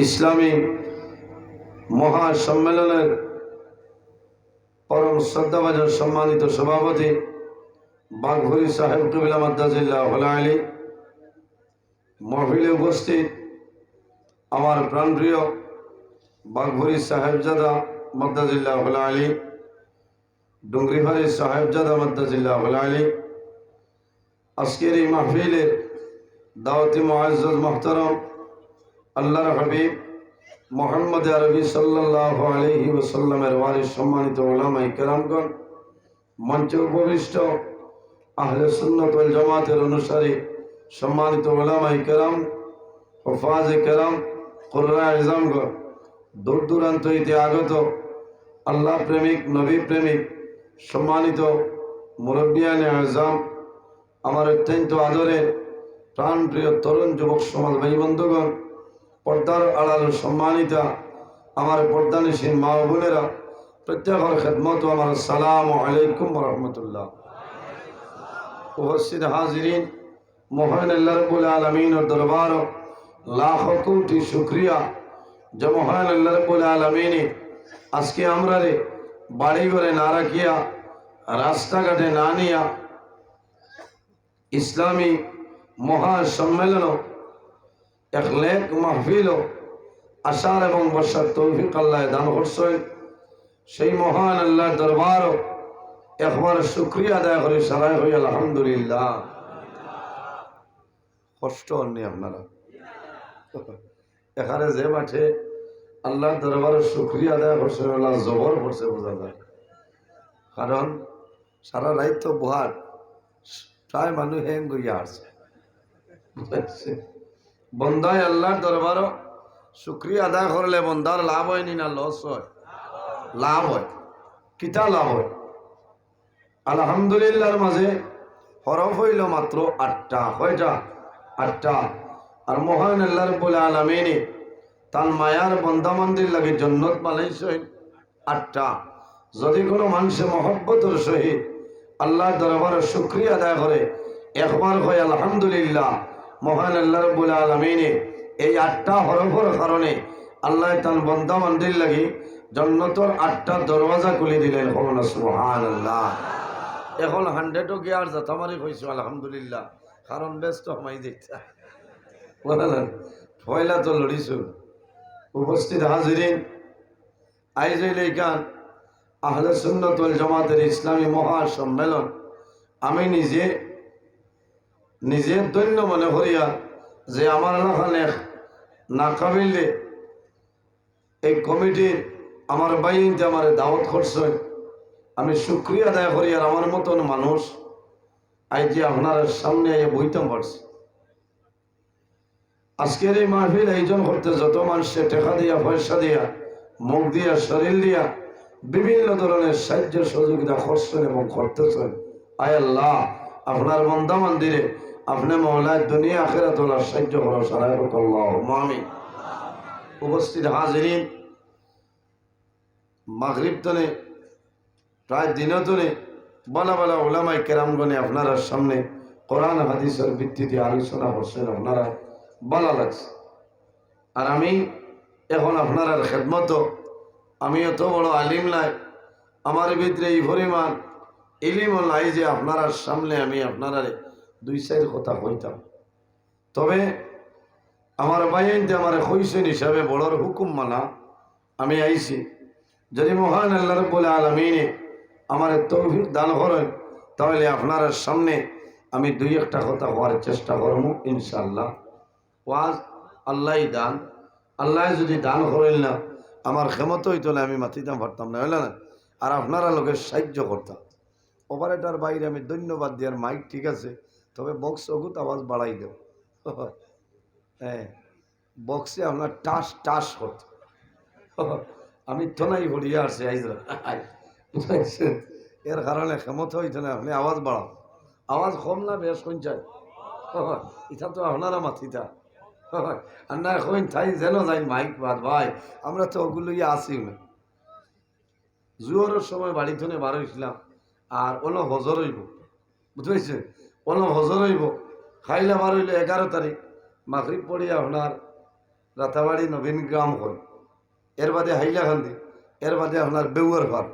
ইসলামী মহাসম্মেলনের পরম শ্রদ্ধাভাজন সম্মানিত সভাপতি বাঘভরি সাহেব কবিলা মাদ্দাজিল্লাহ আলী, মহফিলে উপস্থিত আমার প্রাণপ্রিয় বাঘভরি সাহেবজাদা মাদ্দাজিল্লাহ আলী, ডুংরিভারি সাহেবজাদা মাদ্দাজিল্লাহ আলী, আজকের এই মাহফিলের দাওয়াতি মুআজ্জাজ মুহতারাম আল্লাহর হাবিব মুহাম্মদ আরবি সাল্লাল্লাহু আলাইহি ওয়াসাল্লামের ওয়ারিস সম্মানিত উলামায়ে কেরামগণ, মঞ্চে উপবিষ্ট আহলে সুন্নাত ওয়াল জামাতের অনুসারী সম্মানিত উলামায়ে কেরাম, হুফাজে কেরাম, কুররা ইজামগণ, দূর দূরান্ত হইতে আগত আল্লাহ প্রেমিক, নবী প্রেমিক সম্মানিত মুরব্বিয়ানে আজম, আমার অত্যন্ত আদরের প্রাণপ্রিয় তরুণ যুবক সমাজ ভাই বন্ধুগণ, পর্দার আড়াল সম্মানিতা আমার পর্দানিসীন মা ও বোনেরা, প্রত্যেকের খেদমত আমার আসসালামু আলাইকুম রহমতুল্লাহ। উপস্থিত হাজিরিন, মহান আল্লাহ রাব্বুল আলামিনের দরবার লাখ কোটি শুকরিয়া যে মহান আল্লাহ রাব্বুল আলামিন আজকে আমরা বাড়ি ঘরে না রাখিয়া, রাস্তাঘাটে না নিয়া ইসলামী মহাসম্মেলন এক লেক মাহফিল আশার এবং বর্ষার তৌফিক আল্লাহ দান করছেন। সেই মহান আল্লাহর দরবার একবার শুকরিয়া আদায় করে সারাই হই আলহামদুলিল্লাহ। কষ্ট হননি আপনারা? এখানে যে মাঠে আল্লাহর দরবারে শুকরিয়া আদায় করছেন, আল্লাহ জবর করছে বোঝা যায়। কারণ সারা রাত তো বহার প্রায় মানুষ হ্যাং গইয়া আসছে। বন্দায় আল্লাহর দরবারও শুকরিয়া আদায় করলে বন্দার লাভ হয়নি না লস হয়? লাভ হয়। কিতা লাভ হয়? আলহামদুলিল্লাহর মাঝে হরফ হইল মাত্র 8টা। কয়টা? 8টা। আর মহান আল্লাহ রাব্বুল আলামিন তার মায়ার বন্দা মন্দির লাগে জান্নাত বানাইছেন 8টা। যদি কোনো মানুষে মহব্বতের সহিত আল্লাহর দরবারে শুকরিয়া আদায় করে, একবার হয় আলহামদুলিল্লাহ, মহান আল্লাহ রাব্বুল আলামিন এই 8টা হরফের কারণে আল্লাহ তার বন্দা মন্দির লাগি জান্নাতের 8টা দরওয়াজা খুলে দিলেন। সুবহানাল্লাহ। এখন 100ও গিয়ার জাতামারি হয়েছে আলহামদুলিল্লাহ, কারণ ব্যস্ত হমাই দিচ্ছে বলেন, পয়লা তো লড়িছু। উপস্থিত হাজিরিন, আইজ এইখান আহলে সুন্নাত ওয়াল জামাতের ইসলামী মহাসম্মেলন আমি নিজে ধন্য মনে করিয়া যে আমার এলাকানে না কাবিলে এই কমিটির আমার বাইনতে আমার দাওয়াত করছে, আমি শুকরিয়া আদায় করি। আর আমার মতন মানুষ আজ যে আপনার সামনে বইতাম পারছি। আজকের এই মাহফিল আয়োজন করতে যত মানুষে টাকা দিয়া, পয়সা দিয়া, মুখ দিয়া, শরীর দিয়া বিভিন্ন ধরনের সাহায্য সহযোগিতা করছেন এবং করতেছেন, আয় আল্লাহ আপনার বন্দা মন্দিরে আপনি মওলায় দুনিয়া আখিরাত ওয়ালা সাহায্য করো সারাই হোক আল্লাহুম্মা আমিন। উপস্থিত হাজিরিন, মাগরিব তনে প্রায় দিনতনে বলা বলা উলামায়ে কেরামগণে আপনারা সামনে কোরআন হাদিসের ভিত্তিতে আলোচনা করছেন, আপনারা ভালো লাগছে। আর আমি এখন আপনার খেদমত, আমি এত বড় আলিম নাই, আমার ভিতরে এই পরিমাণ ইলিম নাই যে আপনার সামনে আমি আপনারা 2-4 কথা কইতাম। তবে আমার বাইনতে আমার কইছেন হিসাবে বড়র হুকুম মানা আমি আইছি। যদি মহান আল্লাহ রাব্বুল আলামিন আমার তৌফিক দান করেন, তাহলে আপনার সামনে আমি 2-1টা কথা হওয়ার চেষ্টা করব ইনশাআল্লাহ। ওয়াজ আল্লাহই দান, আল্লাহ যদি দান করেন না আমার ক্ষমতা হইতো না, আমি মাতিতাম পারতাম না, হইল না? আর আপনারা লোকের সাহায্য করতাম। অপারেটার বাইরে আমি ধন্যবাদ দিয়ার মাইক ঠিক আছে, তবে বক্স অগুত আওয়াজ বাড়াই দেব। হ্যাঁ, বক্সে আপনার টাস টাস করত। আমি তো নাই ভরিয়া আসছি আইজরা, এর কারণে ক্ষমতা হইতো না, আপনি আওয়াজ বাড়াও। আওয়াজ কম না বেশ কোন চাই? এটা তো আপনারা মাতিতা আর না এখন তাই যেন যাই মাইক বাদ ভাই, আমরা তো ওগুলো আসি না। জুয়ারের সময় বাড়ি থেকে বার হয়েছিলাম, আর অন্য হজর হইব, বুঝতে পারছে? অন্য হজর হইব, খাইলে বার হইলে 11 তারিখ মাগরিব পড়িয়া আপনার রাতাবাড়ি নবীন গ্রাম হল, এর বাদে হাইলাকান্দি, এর বাদে আপনার বেউয়ার ঘর,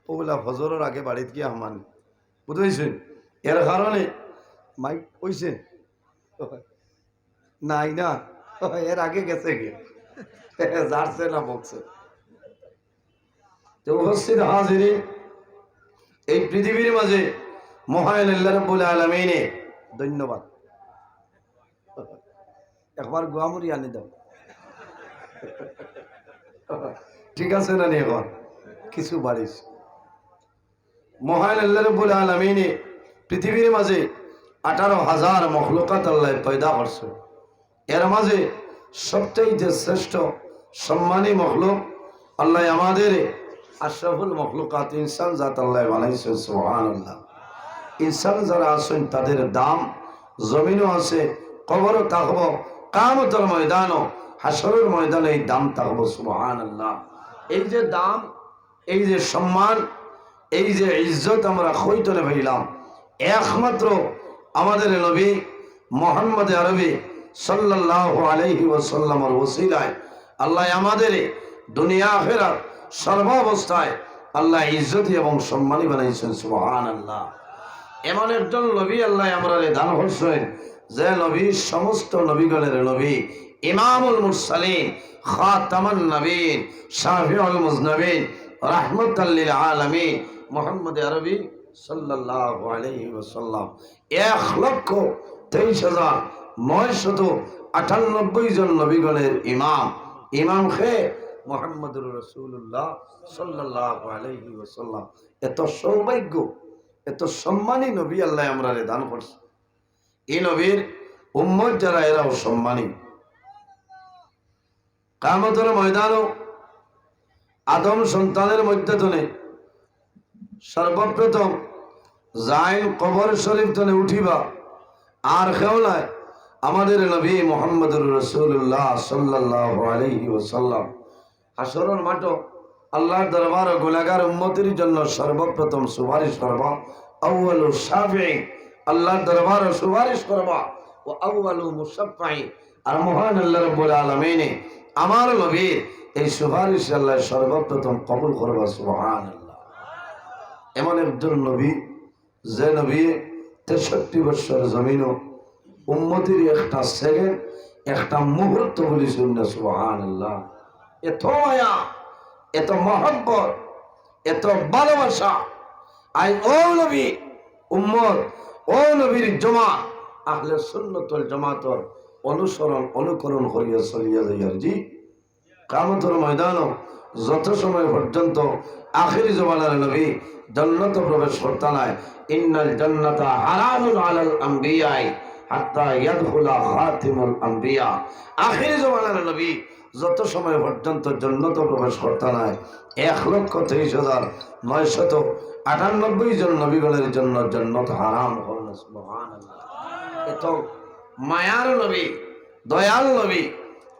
ওগুলা ফজরের আগে বাড়িতে গিয়ে হামান বুঝেছেন। এর কারণে মাইক কইছে নাই না, এর আগে গেছে গিয়ে যাচ্ছে না বকছে। উপস্থিত হাজিরি, এই পৃথিবীর মাঝে মহান আল্লাহ রাব্বুল আলামিনে ধন্যবাদ। একবার গোয়ামুড়ি আনি দাও, ঠিক আছে না নি? এখন কিছু বাড়িস। মহান আল্লাহ রাব্বুল আলামিনে পৃথিবীর মাঝে 18,000 মখলুকাত আল্লাহ পয়দা করছে। এর মাঝে সবচেয়ে শ্রেষ্ঠ সম্মানী মখলুক আল্লাহ আমাদের আশরাফুল মখলুকাত ইনসান জাত আল্লাহ বানাইছে। সুবহানাল্লাহ। ইনসান যারা আছেন তাদের দাম জমিনও আছে, কবরও থাকব, কিয়ামতের ময়দানও, হাসরের ময়দানে এই দাম থাকব। সুবহানাল্লাহ। এই যে দাম, এই যে সম্মান, এই যে ইজ্জত আমরা কইতনে পাইলাম, একমাত্র আমাদের নবী মুহাম্মদ আরবি সাল্লাল্লাহু আলাইহি ওয়াসাল্লামের ওসিলায় আল্লাহ আমাদের দুনিয়া আখিরাত সর্বাবস্থায় আল্লাহ ইজ্জত এবং সম্মানী বানাইছেন। সুবহানাল্লাহ। এমন একজন নবী আল্লাহ আমরা দান করছেন যে নবী সমস্ত নবীগণের নবী, ইমামুল মুরসালিন, খাতামুন নবীন, শাফিউল মুজনবিন, রাহমাতাল লিল আলামিন মুহাম্মদ আরবি সাল্লাল্লাহু আলাইহি ওয়াসাল্লাম 1,23,998 জন নবীগণের ইমাম। ইমাম খে মুহাম্মদুর রাসূলুল্লাহ সাল্লাল্লাহু আলাইহি ওয়াসাল্লাম। এত সৌভাগ্য, এত সম্মানী নবী আল্লাহ আমরা দান করছে। এই নবীর উম্মত যারা এরাও সম্মানী। কিয়ামতের ময়দানও আদম সন্তানের মধ্যে তনে সর্বপ্রথম যাই কবর শরীফ তনে উঠিবা, আর কেউ নাই আমাদের নবী মুহাম্মদুর রাসূলুল্লাহ সাল্লাল্লাহু আলাইহি ওয়াসাল্লাম। হাসরের মাঠ আল্লাহর দরবার গুনাহগার উম্মতের জন্য সর্বপ্রথম সুপারিশ করবা, আউয়ালু শাফিঈ, আল্লাহর দরবার সুপারিশ করবা, ও আউয়ালু মুশাফফাঈ, আর মহান আল্লাহ রাব্বুল আলামিন আমার নবীর এই সুপারিশ আল্লাহ সর্বপ্রথম কবুল করবা। সুবহানাল্লাহ। এমন একজন নবী যে নবী 63 বছর জমিনও উম্মতির একটা সেকেন্ড, একটা মুহূর্ত বলিছেন না। সুবহানাল্লাহ। এত মায়া, এত মহব্বত, এত ভালোবাসা, আই ও নবী উম্মত, ও নবীর জমা আহলে সুন্নাত ওয়াল জামাতর অনুসরণ অনুকরণ করিয়া চলিয়া যাইয়ার জি কিয়ামতের ময়দানও যত সময় পর্যন্ত আখির জমানার নবী জান্নাতে প্রবেশ করতে নাই, ইন্নাল জান্নাতা হারামুন আলাল আমবিয়াই হাত্তা ইয়াদখুলা খাতিমুল আমবিয়া। আখির জমানার নবী যত সময় পর্যন্ত জান্নাতে প্রবেশ করতে নাই 1,23,998 জন নবীগণের জন্য জান্নাত হারাম হল। সুবহানাল্লাহ। এত মায়ার নবী, দয়াল নবী,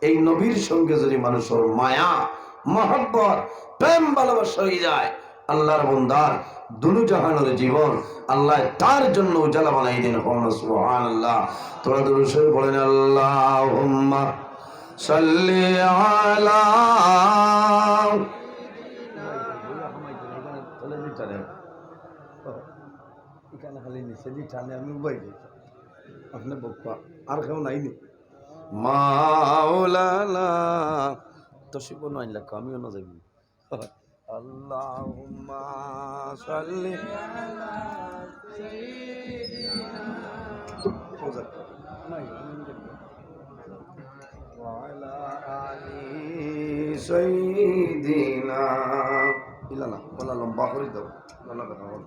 এই নবীর সঙ্গে যদি মানুষের মায়া, মহব্বত, প্রেম, ভালোবাসা হয়ে যায়, আল্লাহর বান্দার দুনু জাহানের জীবন আল্লাহ তার জন্য উজালা বানাই দেন। সুবহানাল্লাহ। তোরা দুরূদ শরীফ বলেন, আল্লাহুম্মা সাল্লি আলা এখানে খালি নিচে দি টানে আমি উবাই দিই, আপনি বক্তা আর কেউ নাইনি মাওলানা তশিব নয় লাখ আমিও না যাইব। আল্লাহুম্মা সাল্লি আলা ওয়া আলা আলি সাইয়্যিদিনা ইলানা বলা লম্বা করে দাও বলা কথা বল।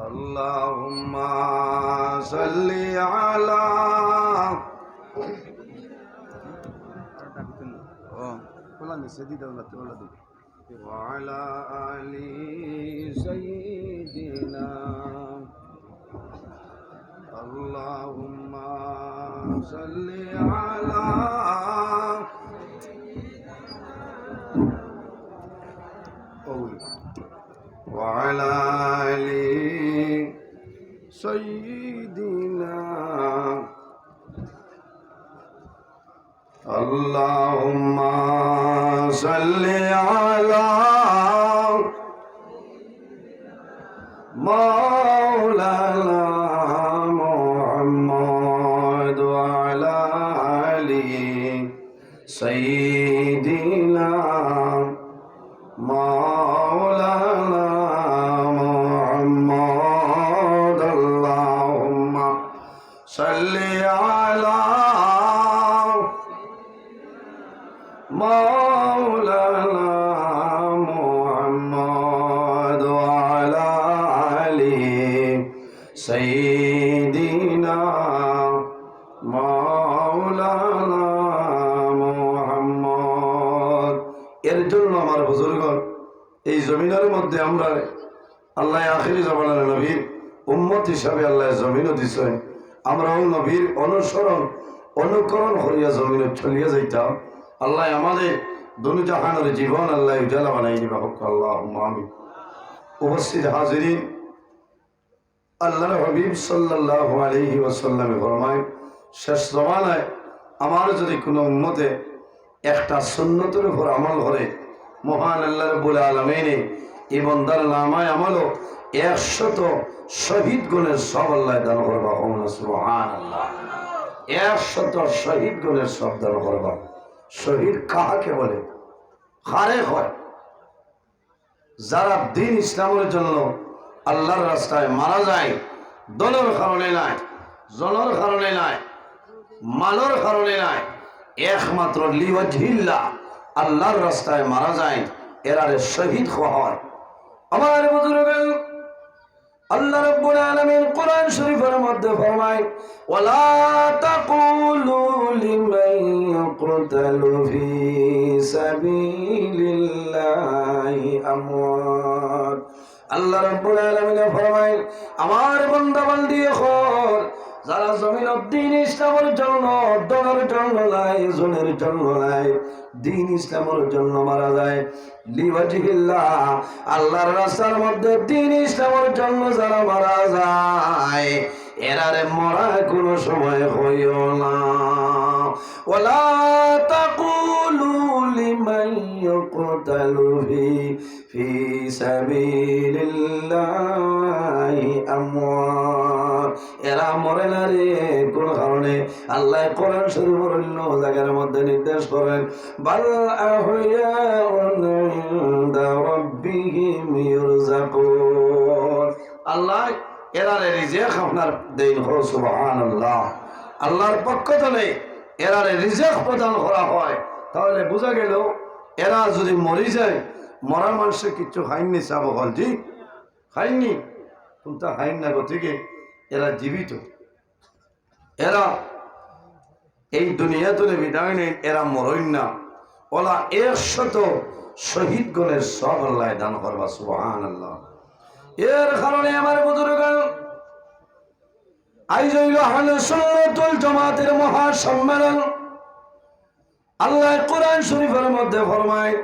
আল্লাহুম্মা সাল্লি আলা বলা নিচে দি দাও না তোলা দি ওয়া আলা আলি সাইয়্যিদিনা আল্লাহুম্মা সাল্লি আলা ওয়া আলা আলি সাইয়্যিদিনা আল্লাহুম্মা সাল্লি আলা মাওলানা মুহাম্মদ ওয়া আলা আলি সাইয়্যিদিনা মাওলানা মুহাম্মদ আল্লাহুম্মা সাল্লি আলা মাওলানা মুহাম্মদ ওয়া আলা আলি সাইয়্যিদিনা মাওলানা মুহাম্মদ। এর জন্য আমার বুজুর্গগণ এই জমিনের মধ্যে আমরা আল্লাহ আখিরি জামানার নবীর উম্মত হিসাবে আল্লাহ জমিনও দিছে, আমরাও নবীর অনুকরণ করিয়া জমিনে চলিয়া যাইতাম। আল্লাহ আমাদের দুনু জাহানের জীবন আল্লাহ উজালা বানাই দিবা হোক আল্লাহুম্মা আমিন। উপস্থিত হাজিরিন, আল্লাহর হাবিব সাল্লাল্লাহু আলাইহি ওয়াসাল্লামে ফরমায়, শেষ জমানায় আমার যদি কোনো উম্মতে একটা সুন্নতের উপর আমল করে, মহান আল্লাহ রাব্বুল আলামিন এই বান্দার নামায় আমলও 100 শহীদ গুণের সব আল্লাহ দান করবা। সুবহানাল্লাহ। 100 শহীদ গুণের সব দান করবা। শহীদ কাহাকে বলে? খারেক হয় যারা দিন ইসলামের জন্য আল্লাহর রাস্তায় মারা যায়, দলের কারণে নাই, জনের কারণে নাই, মালের কারণে নাই, একমাত্র লিওয়াজহিল্লাহ আল্লাহর রাস্তায় মারা যায়, এরারে শহীদ হয়। আমার বুজুর্গগণ, আল্লাহ রাব্বুল আলামিন কোরআন শরীফের মধ্যে ফরমায়, ওয়ালা তাকুলু লিমান ইয়াকতালু ফি সাবিলিল্লাহি আমওয়াত। আল্লাহ রাব্বুল আলামিন ফরমায়, আমার বান্দা বান্দি হল যারা জমিনের দ্বীন ইসলামের জন্য, দলের জন্য নাই, জনের জন্য নাই, দ্বীন ইসলামের জন্য মারা যায়, লিওয়াজহিল্লাহ আল্লাহর রাস্তার মধ্যে দ্বীন ইসলামের জন্য যারা মারা যায়, এরারে মরা কোনো সময় হইও না। ওয়ালা তাকুলু লিমান ইয়াকতালু ফি সাবিলিল্লাহি আমওয়াত। এরা মরে না রে কোন কারণে। আল্লাহ কোরআন শরীফের অন্য জায়গার মধ্যে নির্দেশ করেন, বাল আহইয়াউন ইনদা রাব্বিহিম ইরযাকুন। আল্লাহ এরারে রিজিক আপনার দেন হয়। সুবহানাল্লাহ। আল্লাহর পক্ষ থেকে এরারে রিজিক প্রদান করা হয়। তাহলে বোঝা গেল এরা যদি মরে যায়, মরা মানুষের কিচ্ছু খাইনি, চাব হল জি খাইনি, কিন্তু খাইন না গতিকে এরা জীবিত, এরা এই দুনিয়া তুলে বিদায় নেই, এরা মরইন না। ওলা 100 শহীদ গুণের সব আল্লাহ দান করবা। সুবহানাল্লাহ। এর কারণে আমার বুজুর্গগণ, আইজ হইল আহলে সুন্নাত ওয়াল জামাতের মহা সম্মেলন। আল্লাহ কোরআন শরীফের মধ্যে ফরমায়,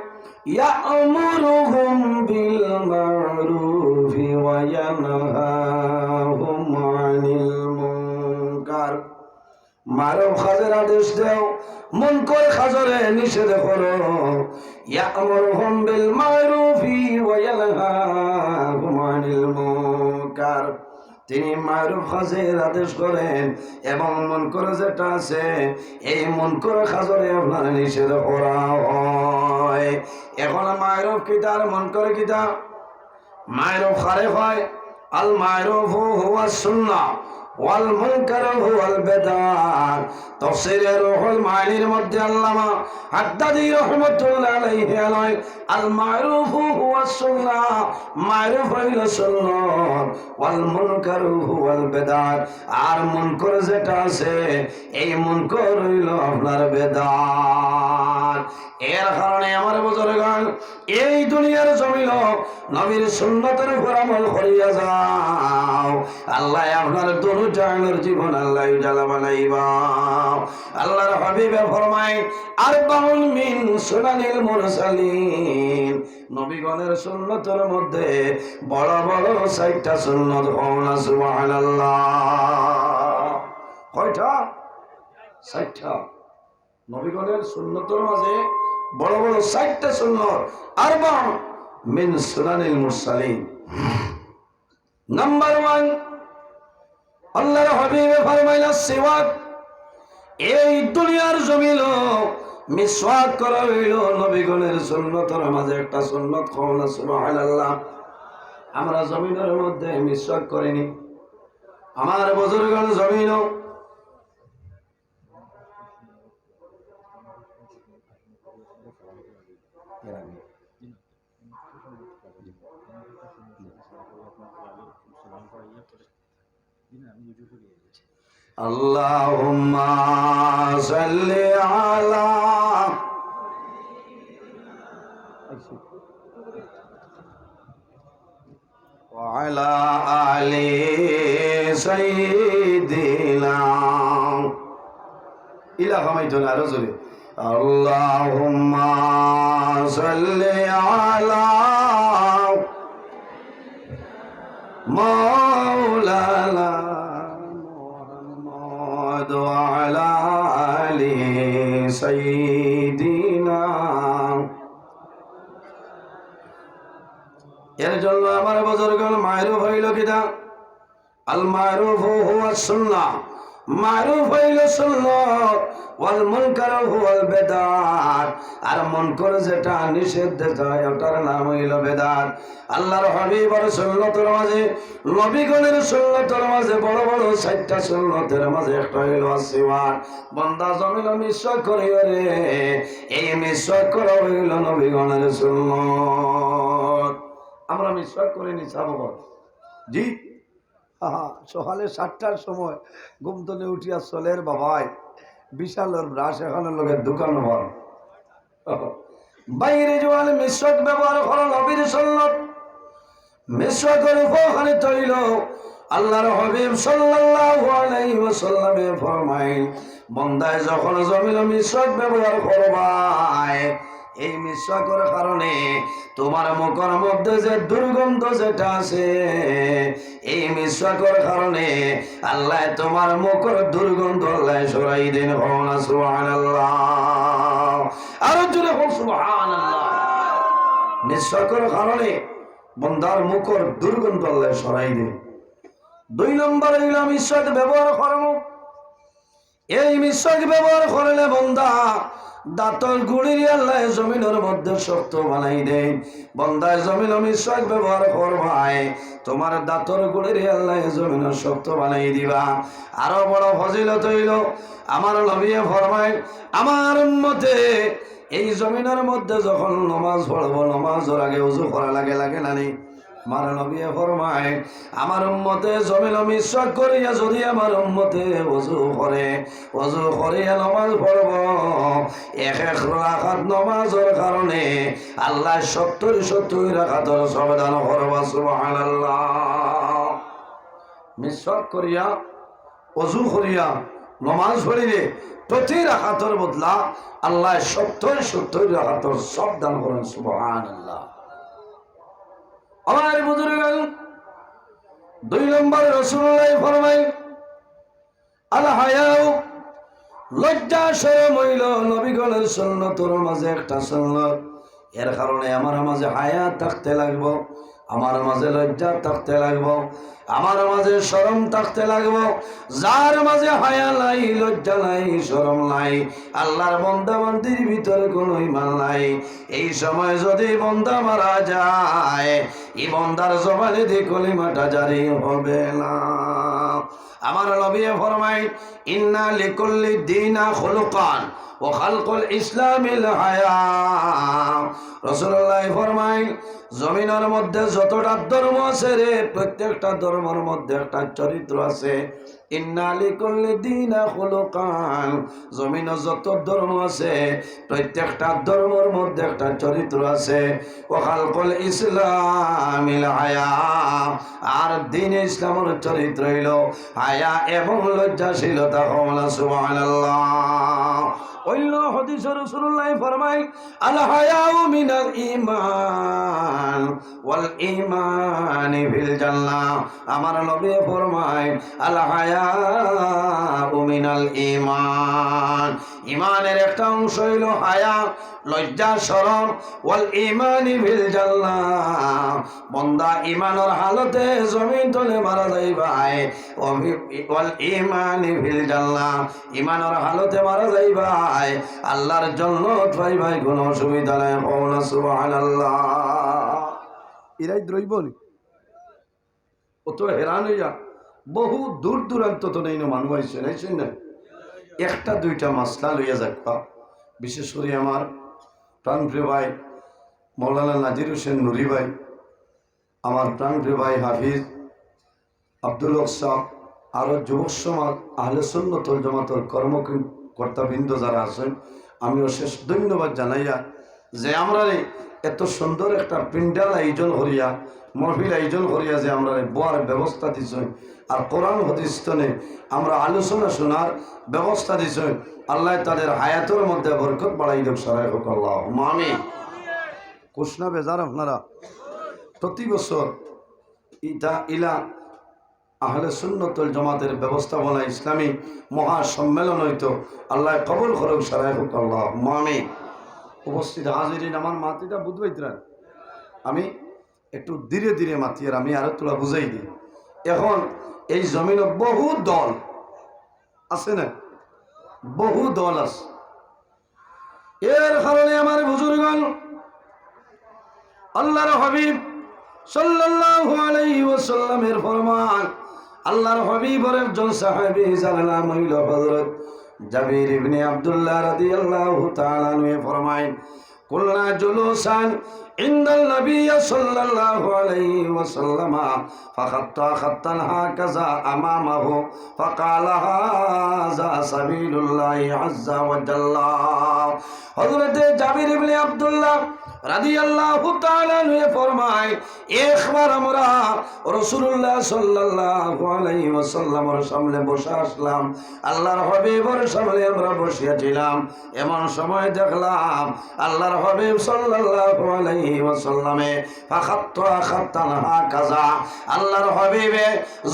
ইয়া'মুরুহুম বিল মা'রুফি ওয়া ইয়ানহাহুম আনিল মুনকার। মারুফ কাজের আদেশ দাও, মুনকার কাজরে নিষেধ করো। ইয়া'মুরুহুম বিল মা'রুফি ওয়া ইয়ানহাহুম আনিল মুনকার। তিনি মারুফ কাজের আদেশ করেন এবং মুনকার যেটা আছে এই মুনকার কাজরে আপনারা নিষেধ করা হয়। এখন মারুফ কিতা আর মুনকার কিতা? মারুফ খারেক হয়, আল মারুফু হুয়া সুন্নাহ ওয়াল মুনকারু হুয়াল বিদআহ। তাফসীরের রুহুল মাআনির মধ্যে আল্লামা হাদ্দাদী রাহমাতুল্লাহ আলাইহি বলেন, আল মারুফু হুয়াস সুন্নাহ, মারুফ হইল সুন্নাত, ওয়াল মুনকারু হুয়াল বিদআহ, আর মুনকার যেটা আছে এই মুনকার হইল আপনার বিদআত। এর কারণে আমার বুজুর্গগণ, এই দুনিয়ার জমিন নবীর সুন্নতের উপর আমল করিয়া যাও, আল্লাহ আপনার দুনু জাহানের জীবন আল্লাহ উজালা বানাইবা। আল্লাহর হাবিবে ফরমায়, আরবাউন মিন সুনানিল মুরসালিন। নবীগণের সুন্নতের মধ্যে বড় বড় 60টা সুন্নত। সুবহানাল্লাহ। কয়টা? 60টা। নবীগণের সুন্নতের মাঝে বড় বড় 60টা সুন্নত আরবা মিন সুনানিল মুরসালিন। নাম্বার 1, আল্লাহর হাবিবে ফরমাইলেন সিওয়াক। এই দুনিয়ার জমিন মিসওয়াক করা হইল নবীগণের সুন্নতের মাঝে একটা সুন্নত। কওনা সুবহানাল্লাহ। আমরা জমিনের মধ্যে মিসওয়াক করিনি, আমার বুজুর্গগণ জমিন আল্লাহুম্মা সাল্লি আলা ওয়া আলা আলি সাইয়্যিদিনা ইলা হামাইতুন রাসূল। আল্লাহুম্মা সাল্লি আলা মাওলানা মুহাম্মদ ওয়া আলা আলি সাইয়্যিদিনা। এর জন্য আমার বুজুর্গগণ মারুফ হইল কিনা? আল মারুফ হুয়া সুন্নাহ। মারুফ হইল সুন্নাত, ওয়াল মুনকার হুয়াল বিদআত। আর মুনকার যেটা নিষিদ্ধ যায় ওটার নাম হইল বিদআত। আল্লাহর হাবিবের সুন্নতের মাঝে, নবীগণের সুন্নতের মাঝে বড় বড় 60টা সুন্নতের মাঝে একটা হইল সিওয়াক। বান্দা জমিন মিসওয়াক করিও রে, এই মিসওয়াক করা হইল নবীগণের সুন্নত। আমরা মিসওয়াক করে নি সাহাবা জি। সকালে 7টার সময় ঘুম থেকে উঠিয়া চলের বাবাই বিশাল ব্রাশ এখানে লোকের দোকান হওয়ার বাইরে জোয়ালে মিসওয়াক ব্যবহার করা নবীর সুন্নত। মিসওয়াকের উপকারিত হইল আল্লাহর হাবিব সাল্লাল্লাহু আলাইহি ওয়াসাল্লামে ফরমাইল, বান্দায় যখন জমিন মিসওয়াক ব্যবহার করবাই, এই মিসওয়াকের কারণে তোমার মুখের মধ্যে যে দুর্গন্ধ যেটা আছে, এই মিসওয়াকের কারণে আল্লাহ তোমার মুখের দুর্গন্ধ আল্লাহ সরাই দেন। সুবহানাল্লাহ। আর জোরে বল সুবহানাল্লাহ। মিসওয়াকের কারণে বান্দার মুখের দুর্গন্ধ আল্লাহ সরাই দেন। 2 নম্বর হইল মিসওয়াক ব্যবহার করব। এই মিসওয়াক ব্যবহার করলে বান্দা দাঁতর গুড়ি আল্লাহ জমিনের মধ্যে শক্ত বানাই দেয়। বান্দায় জমিন মিসওয়াক ব্যবহার করবাই, তোমার দাঁতর গুড়ি আল্লাহ জমিন শক্ত বানাই দিবা। আরো বড় ফজিলত হইল আমার নবী ফরমায়, আমার উম্মতে এই জমিনের মধ্যে যখন নামাজ পড়ব, নামাজের আগে ওযু করা লাগে না নি? আমার নবী ফরমায়, আমার উম্মতে জমিন মিসওয়াক করিয়া যদি আমার উম্মতে ওযু করিয়া নামাজ পড়ব, এক রাকাত নামাজের কারণে আল্লাহ 70 রাকাতের সমাধান করব। সুবহানাল্লাহ। মিসওয়াক করিয়া ওযু করিয়া নামাজ পড়িলে প্রতি রাকাতের বদলা আল্লাহ 70 রাকাতের সব দান করেন। সুবহানাল্লাহ। আমার বুজুর্গগণ 2 নম্বর রাসূলুল্লাহ ফরমায়, আল হায়াউ, লজ্জা শরম হইল নবীগণের সুন্নতের মাঝে একটা সুন্নত। এর কারণে আমার মাঝে হায়া থাকতে লাগবো, আমার মাঝে লজ্জা থাকতে লাগবো, আমার মাঝে শরম থাকতে লাগবো। যার মাঝে হায়া নাই, লজ্জা নাই, শরম নাই, আল্লাহর বান্দা বান্দির ভিতরে কোনো ঈমান নাই, এই সময় যদি বান্দা মারা যায়, এই বান্দার জবানে দিয়ে কলিমাটা জারি হবে না। আমার নবী ফরমায়, ইন্না লিকুল্লি দীনা খুলুকান ও খালকুল ইসলামিল হায়া। রাসূলুল্লাহ ফরমায়, জমিনের মধ্যে যতটা ধর্ম আছে রে, প্রত্যেকটা ধর্মের মধ্যে একটা চরিত্র আছে। ইন্না লিকুল্লি দীনা খুলুকান, জমিনে যত ধর্ম আছে প্রত্যেকটা ধর্মের মধ্যে একটা চরিত্র আছে। ও খালকুল ইসলামিল হায়া, আর দ্বীন ইসলামের চরিত্র হইল হায়া এবং লজ্জাশীলতা। সুবহানাল্লাহ। অন্য হাদিসে রাসূলুল্লাহ ফরমায় আল হায়াউ মিনাল ঈমান ওয়াল ঈমানি ফিল জান্নাহ। আমার নবী ফরমায় আল হায়াউ মিনাল ঈমান, ঈমানের একটা অংশ হইল হায়া, লজ্জা শরম। ওয়াল ঈমানি ফিল জান্নাহ, বান্দা ঈমানের হালতে জমিন তলে মারা যাইবাই। ওয়াল ঈমানি ফিল জান্নাহ, ঈমানের হালতে মারা যাইবাই আল্লাহর জান্নাত পাইবাই, কোনো অসুবিধা নাই। কওনা সুবহানাল্লাহ। ইরাই দ্রইবনি অত হেরান হইয়া বহু দূর দূরান্ত তো নেই না মানুষ আইসেন না। একটা দুইটা মাসলা লইয়া যাক, বিশেষ করে আমার প্রাণপ্রিয় ভাই মৌলানা নাজির হোসেন নুরি ভাই, আমার প্রাণপ্রিয় ভাই হাফিজ আব্দুল হক সাহেব, আরও যুবক সমাজ আহলে সুন্নাত ওয়াল জামাতের কর্মকর্তাবৃন্দ যারা আছেন, আমি অশেষ ধন্যবাদ জানাইয়া যে আমরা এত সুন্দর একটা পিন্ডাল আয়োজন করিয়া, মহফিল আয়োজন করিয়া যে আমরা বোয়ার ব্যবস্থা দিছ, আর কোরআন হাদিসনে আমরা আলোচনা শোনার ব্যবস্থা দিছ। আল্লাহ তাদের হায়াতের মধ্যে বরকত বাড়াই দেব, সারাই হোক আল্লাহ আমিন। কুশনা বেজার আপনারা প্রতি বছর আহলে সুন্নাত ওয়াল জামাতের ব্যবস্থাপনা ইসলামী মহাসম্মেলন হইতো, আল্লাহ কবুল করুক, সারাই হোক আল্লাহ আমিন। উপস্থিত হাজিরিন, আমার মাতিটা বুঝবাইতরা, আমি একটু ধীরে ধীরে মাতি, আর আমি আরো তোলা বুঝাই দিই। এখন এই জমিনে বহু দল আছে না, বহু দল আছে। এর কারণে আমার বুজুর্গণ আল্লাহর হাবিব সাল্লাল্লাহু আলাইহি ওয়াসাল্লামের ফরমান, আল্লাহর হাবিবের একজন সাহাবী যার নাম হইল হযরত জাবির ইবনে আব্দুল্লাহ রাদিয়াল্লাহু তাআলা আনহু ফরমায়, কুলনা জুলুসান ইনদাল নবী সাল্লাল্লাহু আলাইহি ওয়াসাল্লাম ফাখাত্তা খাত্তান হাকাযা আমামাহু ফাকালা হাযা সাবিলুল্লাহি আযজা ওয়া জাল্লা। হযরত জাবির ইবনে আব্দুল্লাহ রাদিয়াল্লাহু তাআলা আনহু ফরমায়, একবার আমরা রাসূলুল্লাহ সাল্লাল্লাহু আলাইহি ওয়াসাল্লামের সামনে বসে আসলাম, আল্লাহর হাবিবের সামনে আমরা বসিয়াছিলাম। এমন সময় দেখলাম আল্লাহর হাবিব সাল্লাল্লাহু আলাইহি ওয়াসাল্লামে ফাখাত্তা খাত্তান হাকাযা, আল্লাহর হাবিবে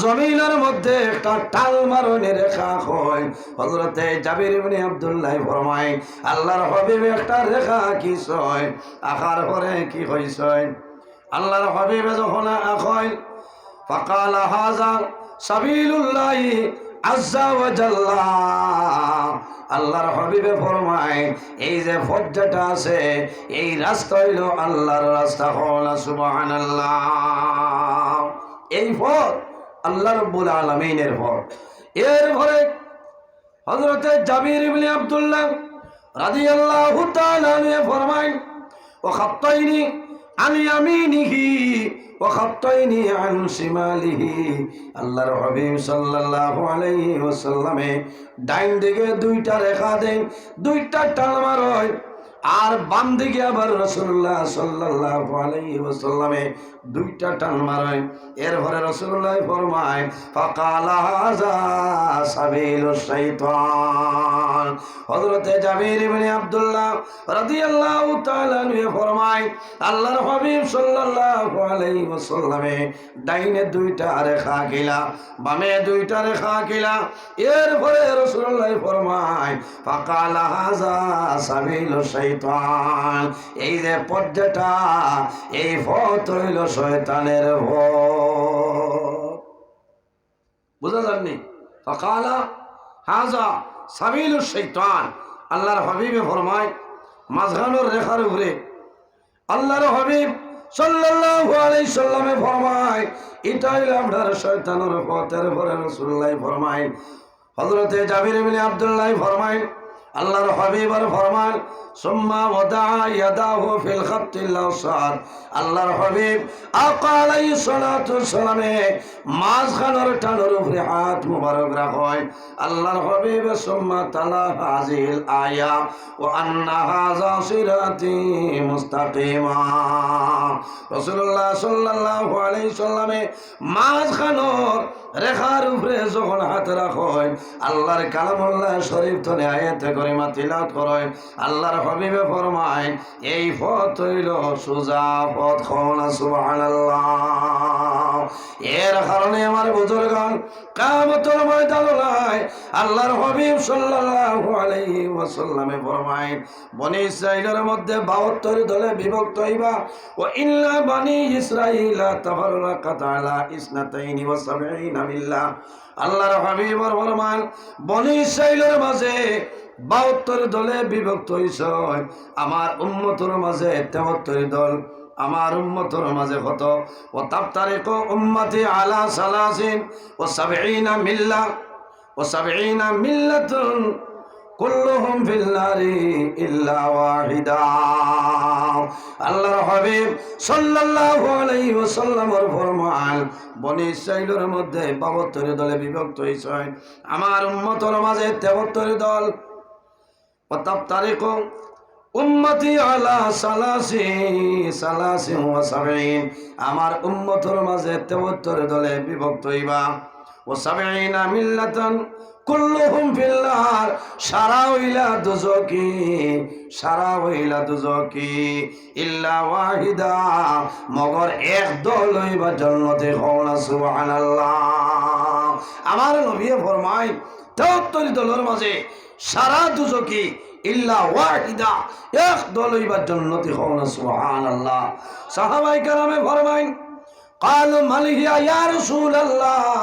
জমিনের মধ্যে একটা টাল মারনে রেখা হয়। হযরত জাবির ইবনে আব্দুল্লাহ ফরমায়, আল্লাহর হাবিবে একটা রেখা আঁকিছয়, আকার পরে কি হইছে? আল্লাহর হাবিবে যখন আঁকয়, ফাকালা হাযা সাবিলুল্লাহি আযজা ওয়া জাল্লা, আল্লাহর হাবিবে ফরমায়, এই যে পথটা আছে এই রাস্তা হইল আল্লাহর রাস্তা। কওনা সুবহানাল্লাহ। এই পথ আল্লাহ রাব্বুল আলামিনের পথ। এরপরে হযরত জাবির ইবনে আব্দুল্লাহ রাদিয়াল্লাহু তাআলা আনহু ফরমায়, ওয়া খাত্তাইনি আন ইয়ামিনিহি ওয়া খাত্তাইনি আন শিমালিহি, আল্লাহর হাবিব সাল্লাল্লাহু আলাইহি ওয়াসাল্লামে ডাইন দিকে দুইটা রেখা দেন, দুইটা টান মারয়, আর বাম দিকে আবার রাসূলুল্লাহ সাল্লাল্লাহু আলাইহি ওয়াসাল্লামে দুইটা টান মারয়। এরপরে রাসূলুল্লাহ ফরমায়, ফাকালা হাযা সাবিলুশ শাইতান। হযরত জাবির ইবনে আব্দুল্লাহ রাদিয়াল্লাহু তাআলা আনহু ফরমায়, আল্লাহর হাবিব সাল্লাল্লাহু আলাইহি ওয়াসাল্লামে ডাইনে দুইটা রেখা আঁকিলা, বামে দুইটা রেখা আঁকিলা। এরপরে রাসূলুল্লাহ ফরমায়, ফাকালা হাযা সাবিলুশ শাইতান, এই যে পথটা এই পথ হইল শয়তানের পথ। বুঝা যাননি? ফাকালা হাযা সাবিলুশ শাইতান, আল্লাহর হাবিবে ফরমায়, মাঝখানের রেখার উপরে আল্লাহর হাবিব সাল্লাল্লাহু আলাইহি সাল্লামে ফরমায়, এটা হইল আপনার শয়তানের পথ। এরপরে রাসূলুল্লাহ ফরমায়, হযরতে জাবির ইবনে আব্দুল্লাহ ফরমায়, আল্লাহর হাবিবের ফরমান, সুম্মা ওয়াদা ইয়াদাহু ফিল খাত্তিল আওসাদ, আল্লাহর হাবিব আকা আলাইহিস সালাতু সালামে মাঝখানের টানের উপরে হাত মুবারক রাখয়। আল্লাহর হাবিব সুম্মা তালা হাযিল আয়া ওয়া আন্না হাযা সিরাতি মুস্তাকিমা, রাসূলুল্লাহ সাল্লাল্লাহু আলাইহি সাল্লামে মাঝখানের রেখার উপরে যখন হাত রাখেন আল্লাহর কালামুল্লাহ শরীফ তনে আয়াতে করিমা তিলাওয়াত করেন আল্লাহর হাবিবে ফরমায় এই পথ হইল সোজা পথ খাওনা সুবহানাল্লাহ। এর কারণে আমার বুজুর্গগণ কিয়ামতের ময়দানে আল্লাহর হাবিব সাল্লাল্লাহু আলাইহি ওয়াসাল্লামে ফরমায় বনি ইসরাইলের মধ্যে 72 দলে বিভক্ত হইবা ও ইল্লা বনি ইসরাইলা তাফাররাকাত আলা ইসনাতাইনি ওয়া সাবঈনা মিল্লাহ। আল্লাহর হাবিব ফরমান বনি ইসরাইলের মাঝে 72 দলে বিভক্ত হইছে, আমার উম্মতের মাঝে 73 দল। আমার উম্মতের মাঝে কত ও তাফতারিকু উম্মতি আলা সালাসিন ও সাবঈনা মিল্লাহ ও সাবঈনা মিল্লাতুন কুল্লুহুম ফিল নারি ইল্লা ওয়াহিদা। আল্লাহর হাবিব সাল্লাল্লাহু আলাইহি ওয়াসাল্লামের ফরমান বনি ইসরাইলের মধ্যে 72 দলে বিভক্ত হইছে, আমার উম্মতের মাঝে 73 দল। ও তাফতারিকু উম্মতি আলা সালাসিন ওয়া সাবঈন, আমার উম্মতের মাঝে 73 দলে বিভক্ত হইবা। ও সাবঈনা মিল্লাতান কুল্লুহুম ফিল্লার, সারা হইলা দুজকি, সারা হইলা দুজকি ইল্লা ওয়াহিদা, মগর এক দল হইবা জান্নাতে খাওনা সুবহানাল্লাহ। আমার নবী ফরমায় 73 দলের মাঝে সারা দুজকি ইল্লা ওয়াহিদা, এক দল হইবা জান্নাতে খাওনা সুবহানাল্লাহ। সাহাবায়ে কেরামে ফরমায় ক্বালু মান হিয়া ইয়া রাসূলুল্লাহ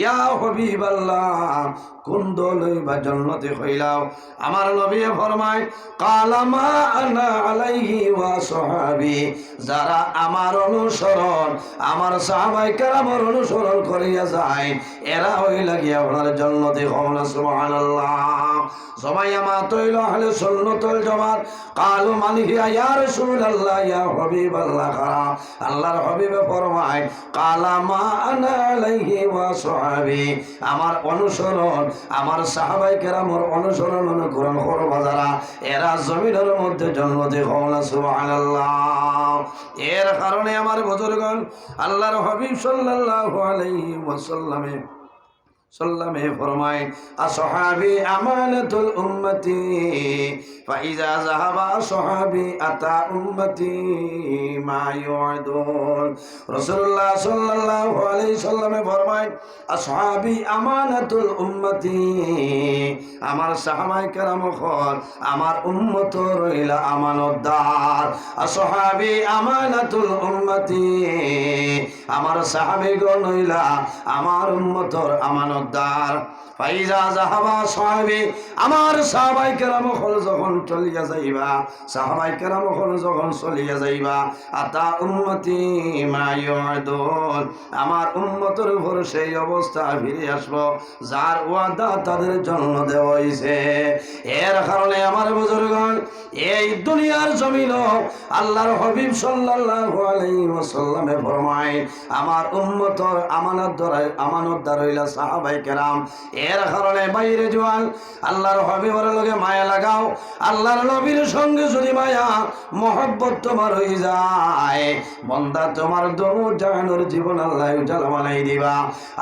ইয়া হাবিবাল্লাহ, কোন দল হইবা জান্নাতে হইলাও? আমার নবী ফরমায় ক্বালা মা আনা আলাইহি ওয়া সাহাবী, যারা আমার অনুসরণ আমার সাহাবায়ে কেরামের অনুসরণ করিয়া যায় এরা হইলা গিয়া আপনার জান্নাতে খাওনা সুবহানাল্লাহ। জমাইয়া মা তৈল আহলে সুন্নাতুল জামাত ক্বালু মান হিয়া ইয়া রাসূলুল্লাহ ইয়া হাবিবাল্লাহ, আল্লাহর হাবিবে ফরমায় ক্বালা মা আনা আলাইহি ওয়া সাহাবী, আমার অনুসরণ আমার সাহাবায়ে কেরামের অনুসরণ অনুকরণ করবা যারা এরা জমিনের মধ্যে জান্নাতে খাওনা সুবহানাল্লাহ। এর কারণে আমার বুজুর্গগণ আল্লাহর হাবিব সাল্লাল্লাহু আলাইহি ওয়াসাল্লামে ফরমায় আসহাবি আমানাতুল উম্মতি ফাইজা যাহাবা আসহাবি আতা উম্মতি মা ইউআদুন। রাসূলুল্লাহ সাল্লাল্লাহু আলাইহি সাল্লামে ফরমায় আসহাবি আমানাতুল উম্মতি, আমার সাহাবায়ে কেরাম হল আমার উম্মত রইলা আমানতদার। আসহাবি আমানাতুল উম্মতি, আমার সাহাবীগণ হইলা আমার উম্মতর আমানত দার। ফাইজা যাহাবা সাহাবী, আমার সাহাবায়ে কেরাম হল যখন চলিয়া যাইবা, সাহাবায়ে কেরাম হল যখন চলিয়া যাইবা আতা উম্মতি মা ইউআদুন, আমার উম্মতের উপর সেই অবস্থা ফিরে আসবো যার ওয়াদা তাদের জন্য দেওয়া হইছে। এর কারণে আমার বুজুর্গগণ এই দুনিয়ার জমিন আল্লাহর হাবিব সাল্লাল্লাহু আলাইহি ওয়াসাল্লামে ফরমায় আমার উম্মতর আমানতদার হইলা সাহাবায়ে কেরাম। এর কারণে বাইরে জওয়ান আল্লাহর হাবিবের লগে মায়া লাগাও, আল্লাহর নবীর সঙ্গে যদি মায়া মহব্বত তোমার হয়ে যায় বান্দা তোমার দোনো জাহানের জীবন আল্লাহ উজালা বানাই দিবা।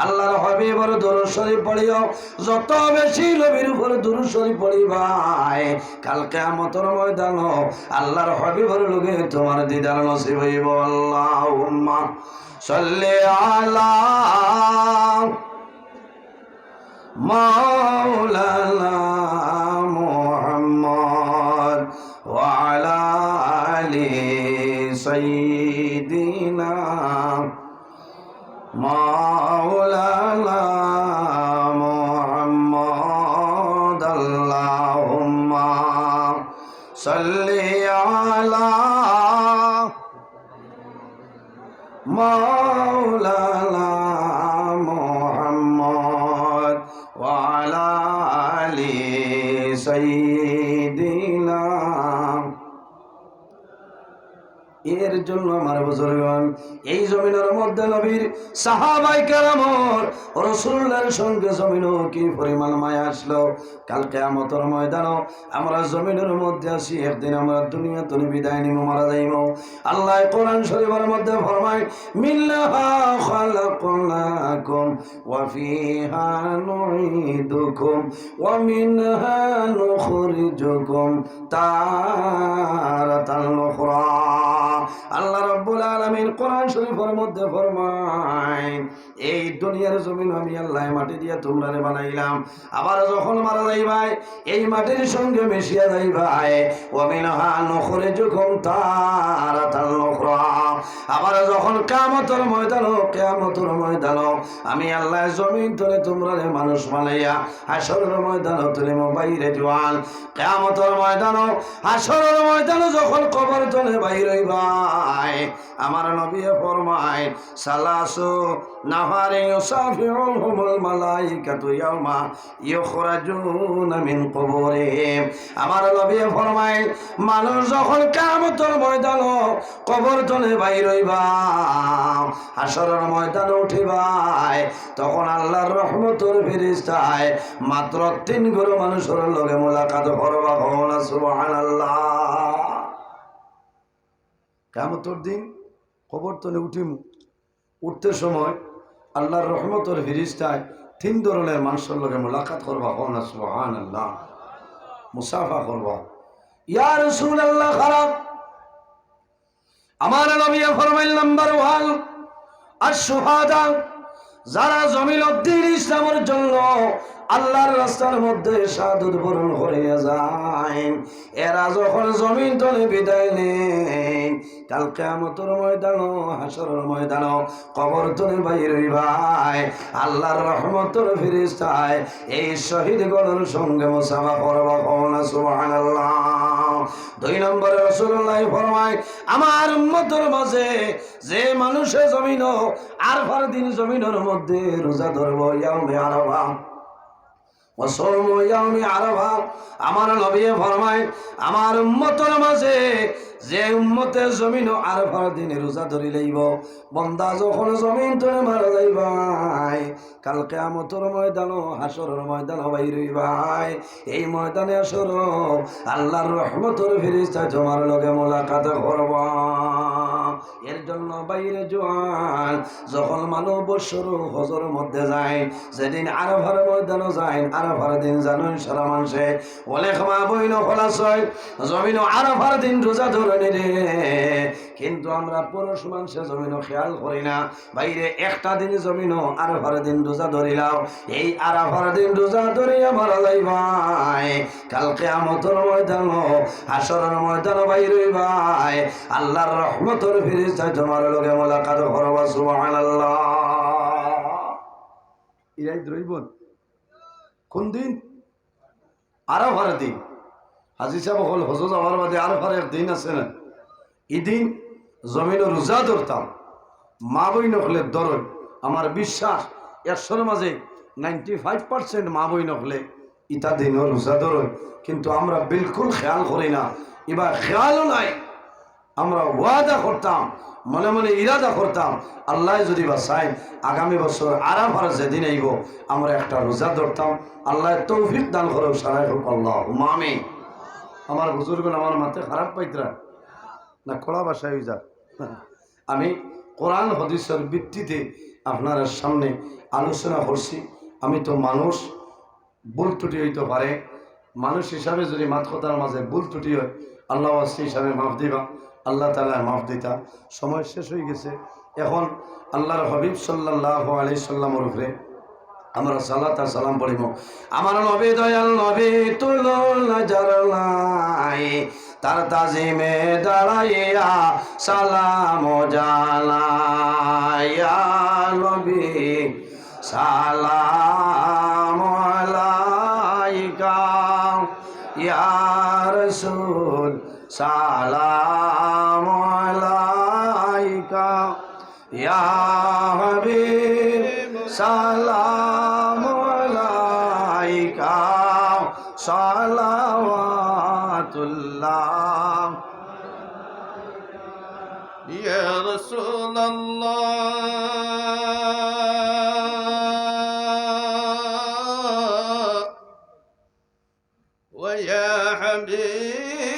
আল্লাহর হাবিবের দরুদ শরীফ পড়িও, যত বেশি নবীর উপর দরুদ শরীফ পড়িবাই কাল কিয়ামতের ময়দান আল্লাহর হাবিবের লগে তোমার দিদার নসিব হইব। আল্লাহুম্মা সাল্লি আলা মাওলানা মুহাম্মদ ওয়া আলা আলি সাইয়্যিদিনা মাওলানা মুহাম্মদ। আল্লাহুম্মা সাল্লি আলা মাওলানা মুহাম্মদ ওয়া আলা আলি সাইয়্যিদিনা এর জন্য আমার বুজুর্গগণ এই জমিনের মধ্যে নবীর সাহাবায়ে কেরামর রাসূলুল্লাহর সঙ্গে জমিনও কি পরিমাণ মায়া আসলো। কাল কিয়ামতের ময়দানও আমরা জমিনের মধ্যে আছি, একদিন আমরা দুনিয়া থেকে বিদায় নিব, মারা যাইব। আল্লাহ কোরআন শরীফের মধ্যে ফরমায় মিনহা খালাকনাকুম ওয়া ফিহা নুঈদুকুম ওয়া মিনহা নুখরিজুকুম তারাতান উখরা। আল্লাহ রাব্বুল আলামিন কোরআন শরীফের মধ্যে ফরমায় এই দুনিয়ার জমিন আমি আল্লাহ মাটি দিয়ে তোমরারে বানাইলাম, আবার যখন মারা যাইবাই এই মাটির সঙ্গে মিশিয়া যাইবাই। ওয়া মিনহা নুখরিজুকুম তারাতান উখরা। আবার যখন কিয়ামতের ময়দান আমি আল্লাহ জমিন তুলে তোমরারে মানুষ বানাইয়া হাশরের ময়দান তুলে বাইরে জওয়ান। কিয়ামতের ময়দান হাশরের ময়দান যখন কবর তুলে বাইরে হইবাই, আমার নবী ফরমায় সালাসু নাফারিন ইউসাফিউহুমুল মালাইকাতু ইয়াওমা ইউখরাজুনা মিন কুবুরিহিম। আমার নবী ফরমায় মানুষ যখন কিয়ামতের ময়দান কবর তুলে বাইরে হইবা, হাশরের ময়দানে উঠিবাই, তখন আল্লাহর রহমতের ফেরেশতায় মাত্র 3 গুলো মানুষের লগে মোলাকাত করবা। সুবহানাল্লাহ। কিয়ামতের দিন কবর তলে উঠিমু, উঠতে সময় আল্লাহর রহমতের ফেরেশতায় 3 ধরনের মানুষের লগে মোলাকাত করবা। সুবহানাল্লাহ। মুসাফা করবা। ইয়া রাসূলুল্লাহ খারাপ আমার নবী ফরমাইল নাম্বার 1 আশ-শুহাদা, যারা জমিন দ্বীন ইসলামের জন্য আল্লাহর রাস্তার মধ্যে শাহাদাত বরণ করে যায়, এরা যখন জমিন তলে বিদায় নেয়, কাল কিয়ামতের ময়দান হাশরের ময়দান কবর তলে বাইর হইবাই, আল্লাহর রহমতের ফেরেশতায় এই শহীদগণের সঙ্গে মুসাফা করবা। সুবহানাল্লাহ। 2 নম্বরে রাসূলুল্লাহ ফরমায় আমার উম্মতের মাঝে যে মানুষে জমিন আরফার দিন জমিনের মধ্যে রোজা ধরবো, ইয়াউমে আরাফা ওয়া সাওমু ইয়াউমে আরাফা, আমার নবী ফরমায় আমার উম্মতের মাঝে যে উম্মতের জমিন আরফার দিনে রোজা ধরি লইব, বান্দা যখন জমিন তলে মারা যাইবাই, কাল কিয়ামতের ময়দান হাশরের ময়দান বাইর হইবাই, এই ময়দানে আসর আল্লাহর রহমতের ফেরেশতা তোমার লগে মোলাকাত করবা। এর জন্য বাইরে জোয়ান যখন মানব বৎসর হজর মধ্যে যায়, যেদিন আরাফার ময়দানও যায়, আরাফার দিন জানুন সারা মানুষে অনেক মা বইন খোলাছয় জমিন আরাফার দিন রোজা ধরে রে, কিন্তু আমরা পুরুষ মানুষের জমিনও খেয়াল করি না। বাইরে একটা দিন জমিনও আরাফার দিন রোজা ধরিলাম, এই আরাফার দিন রোজা ধরিয়া মারা যাইবাই, কাল কিয়ামতের ময়দান হাশরের ময়দান বাইর হইবাই, আল্লাহর রহমতের ফেরেশতা তোমার লগে মোলাকাত করবা। সুবহানাল্লাহ। ইরাই দ্রইবন কোন দিন? আরাফার দিন। হাজি সাহেব হল হজ যাওয়ার বাদে আরাফার এক দিন আছে না, এদিন জমিন রোজা ধরতাম, মা বই নকলে ধর। আমার বিশ্বাস 100-র মাঝে 95% মা বই নকলে ইটা দিন রোজা ধর, কিন্তু আমরা বিলকুল খেয়াল করি না। এবার খেয়ালও নাই, আমরা ওয়াদা করতাম, মনে মনে ইরাদা করতাম, আল্লাহ যদি বাসায় আগামী বছর আরাফার যেদিন আইব আমরা একটা রোজা ধরতাম। আল্লাহ তৌফিক দান করুক, সারাই হোক আল্লাহুম্মা আমিন। আমার বুজুর্গণ আমার মাথায় খারাপ পাইতরা না, কড়া বাসায় হয়ে যাক। আমি কোরআন হাদিসের ভিত্তিতে আপনার সামনে আলোচনা করছি। আমি তো মানুষ, ভুল ত্রুটি হইতে পারে, মানুষ হিসাবে যদি মাত কথার মাঝে ভুল ত্রুটি হয় আল্লাহ সেই হিসাবে মাফ দিবা, আল্লাহ তাআলা মাফ দিতা। সময় শেষ হয়ে গেছে, এখন আল্লাহর হাবিব সাল্লাল্লাহু আলাইহি সাল্লামের উপরে আমরা সালাত আর সালাম পড়িব। আমার নবী দয়াল নবী তুলনা জারলাই, তার তাজিমে দাঁড়াইয়া সালাম জানাইয়া, নবী সালাম আলাইকা ইয়া রাসূল সালাম আলাইকা ইয়া হাবিব সালাম আলাইকা সালাওয়াতুল্লাহ يا رسول الله ويا حبيب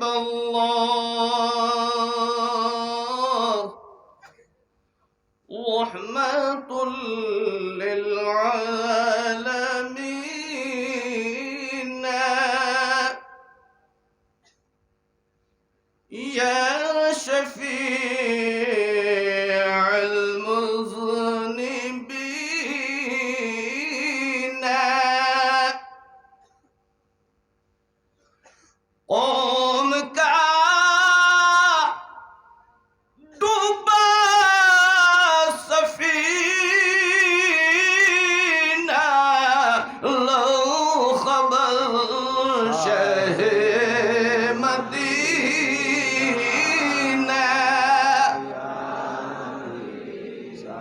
الله رحمة للعالمين يا شفيع المذنبين قومك دبا سفينة لو خبر شه مدينة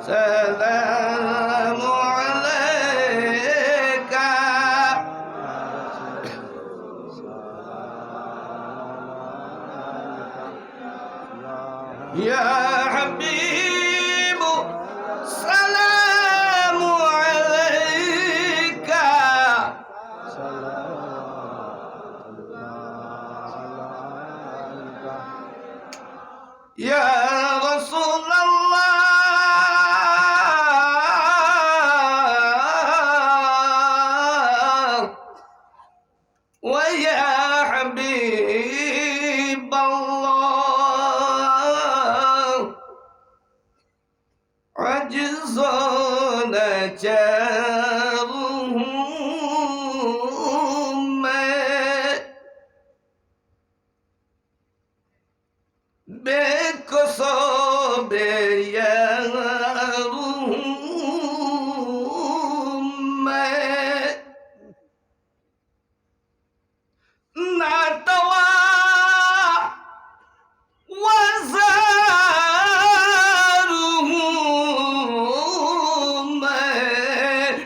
سلام عليك يا حبيب سلام عليك يا رسول الله ويا حبيب الله عجزنا جارهم بكسب يارهم نتوى وزارهم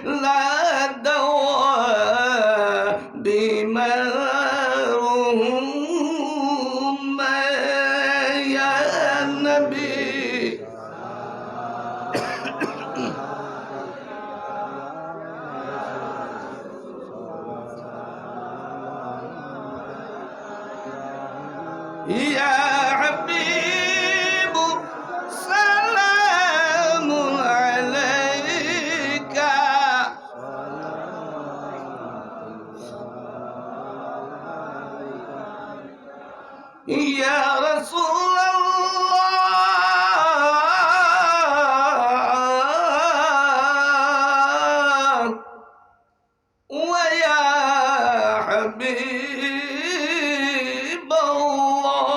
لا دواء بمرهم يا نبي يا حبيب سلام عليك يا رسول الله ويا حبيب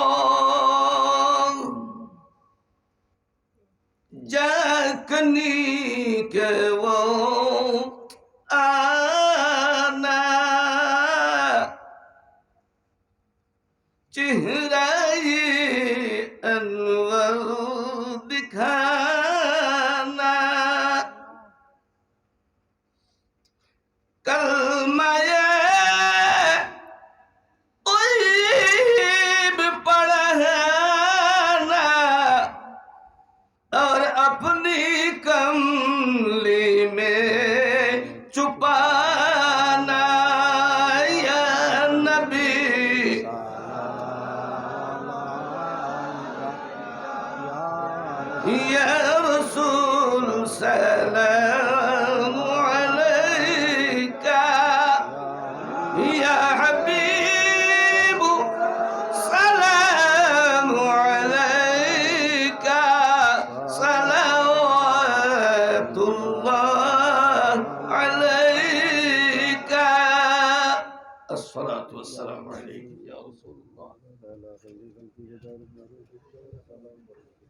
الله جاكني كوقت أنا चेहराए अनवर दिखाना कलमाए तोयब पढ़ना और अपनी कमली में छुपाना या नबी يا رسول سلام عليك يا حبيب سلام عليك صلوات الله عليك الصلاة والسلام عليك يا رسول الله